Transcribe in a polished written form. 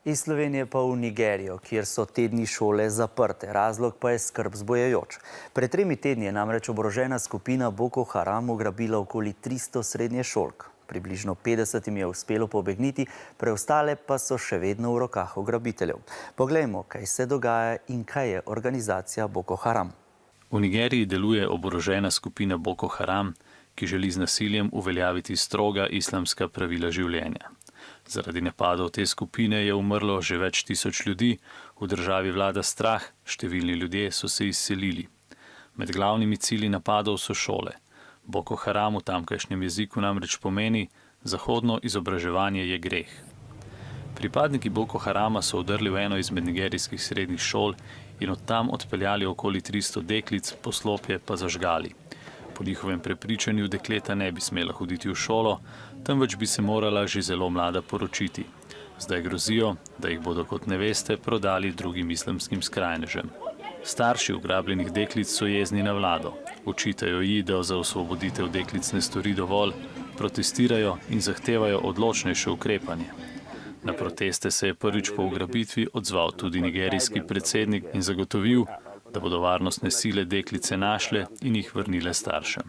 Iz Slovenije pa v Nigerijo, kjer so tedni šole zaprte. Razlog pa je skrb vzbujajoč. Pred 3 tedni je namreč oborožena skupina Boko Haram ugrabila okoli 300 srednješolk. Približno 50 jim je uspelo pobegniti, preostale pa so še vedno v rokah ugrabiteljev. Poglejmo, kaj se dogaja in kaj je organizacija Boko Haram. V Nigeriji deluje oborožena skupina Boko Haram, ki želi z nasiljem uveljaviti stroga islamska pravila življenja. Zaradi napadov te skupine je umrlo že več tisoč ljudi, v državi vlada strah, številni ljudje so se izselili. Med glavnimi cilji napadov so šole. Boko Haram v tamkajšnjem jeziku namreč pomeni: zahodno izobraževanje je greh. Pripadniki Boko Harama so vdrli v eno izmed nigerijskih srednjih šol in od tam odpeljali okoli 300 deklic, poslopje pa zažgali. Po njihovem prepričanju dekleta ne bi smela hoditi v šolo, temveč bi se morala že zelo mlada poročiti. Zdaj grozijo, da jih bodo kot neveste prodali drugim islamskim skrajnežem. Starši ugrabljenih deklic so jezni na vlado. Očitajo ji, da za osvoboditev deklic ne stori dovolj, protestirajo in zahtevajo odločnejše ukrepanje. Na proteste se je prvič po ugrabitvi odzval tudi nigerijski predsednik in zagotovil, da bodo varnostne sile deklice našle in jih vrnile staršem.